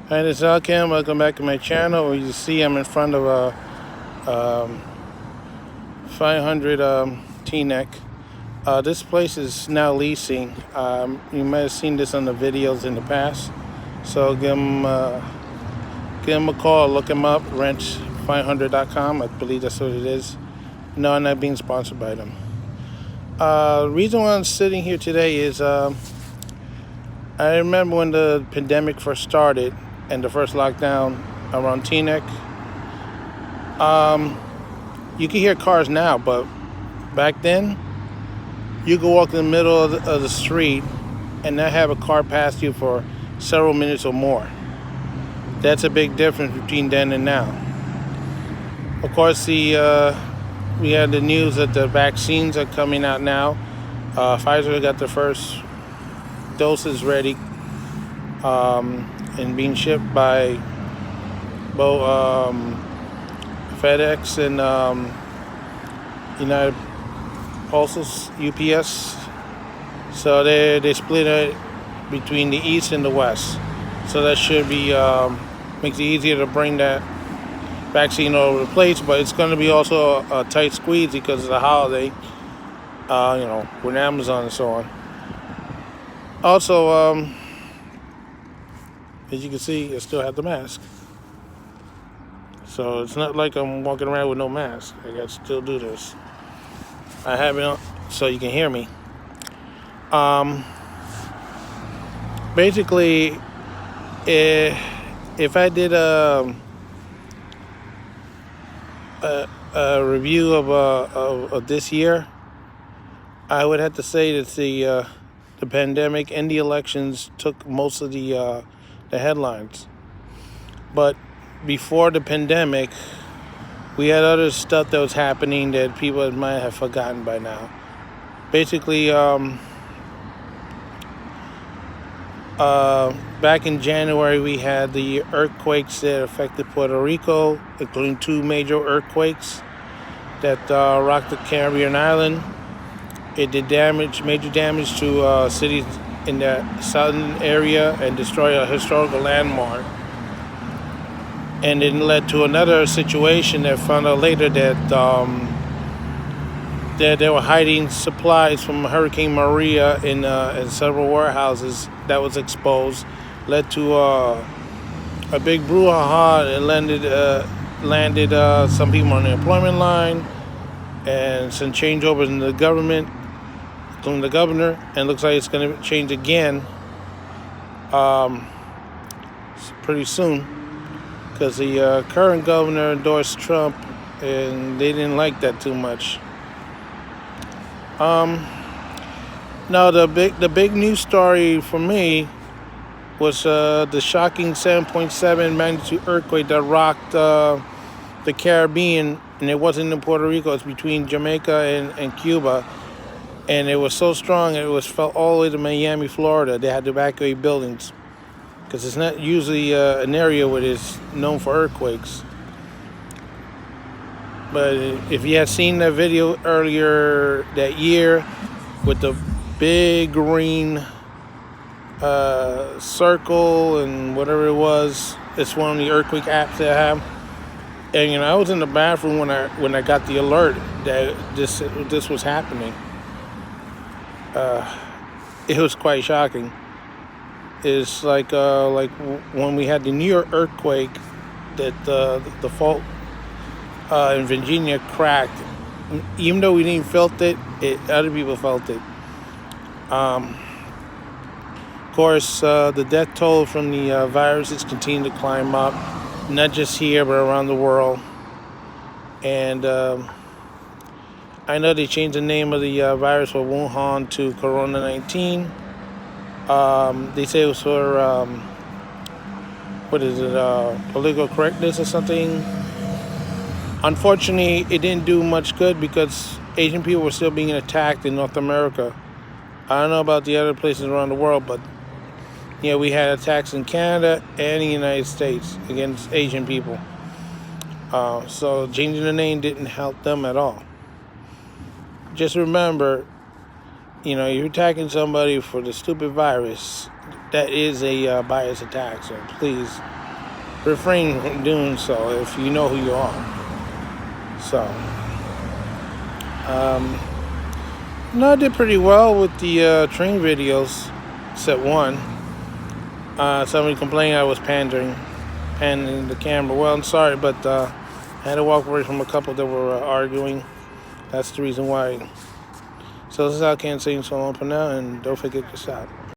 Hi, this is Alcam. Welcome back to my channel. You see I'm in front of a 500 Teaneck. This place is now leasing. You might have seen this on the videos in the past. So give him a call, look him up, rent500.com. I believe that's what it is. No, I'm not being sponsored by them. The reason why I'm sitting here today is I remember when the pandemic first started and the first lockdown around Teaneck. You can hear cars now, but back then, you could walk in the middle of the street and not have a car pass you for several minutes or more. That's a big difference between then and now. Of course, we had the news that the vaccines are coming out now. Pfizer got the first doses ready and being shipped by both FedEx and United Postal UPS. So they split it between the east and the west. So that should be makes it easier to bring that vaccine all over the place. But it's going to be also a tight squeeze because of the holiday. With Amazon and so on. Also, as you can see, I still have the mask. So it's not like I'm walking around with no mask. I got to still do this. I have it on so you can hear me. Basically, if I did a review of this year, I would have to say that the pandemic and the elections took most of the headlines. But before the pandemic, we had other stuff that was happening that people might have forgotten by now. Basically, back in January, we had the earthquakes that affected Puerto Rico, including two major earthquakes that rocked the Caribbean island. It did major damage to cities in the southern area and destroyed a historical landmark. And it led to another situation that found out later that they were hiding supplies from Hurricane Maria in several warehouses that was exposed. Led to a big brouhaha and landed some people on the unemployment line and some changeovers in the government, including the governor. And looks like it's going to change again pretty soon. Because the current governor endorsed Trump, and they didn't like that too much. Now the big news story for me was the shocking 7.7 magnitude earthquake that rocked the Caribbean, and it wasn't in Puerto Rico. It's between Jamaica and Cuba, and it was so strong it was felt all the way to Miami, Florida. They had to evacuate buildings, because it's not usually an area where it's known for earthquakes. But if you had seen that video earlier that year with the big green circle and whatever it was, it's one of the earthquake apps that I have. And I was in the bathroom when I got the alert that this was happening. It was quite shocking. It's like when we had the New York earthquake that the fault in Virginia cracked. Even though we didn't felt it, other people felt it. Of course, the death toll from the viruses continue to climb up, not just here but around the world. And I know they changed the name of the virus from Wuhan to Corona-19. They say it was for, political correctness or something. Unfortunately, it didn't do much good because Asian people were still being attacked in North America. I don't know about the other places around the world, but we had attacks in Canada and the United States against Asian people. So changing the name didn't help them at all. Just remember, you're attacking somebody for the stupid virus. that is a bias attack. So please refrain from doing so if you know who you are. So, no, I did pretty well with the train videos, except one. Somebody complained I was panning the camera. Well, I'm sorry, but I had to walk away from a couple that were arguing. That's the reason why. So this is how I can sing so long for now, and don't forget to stop.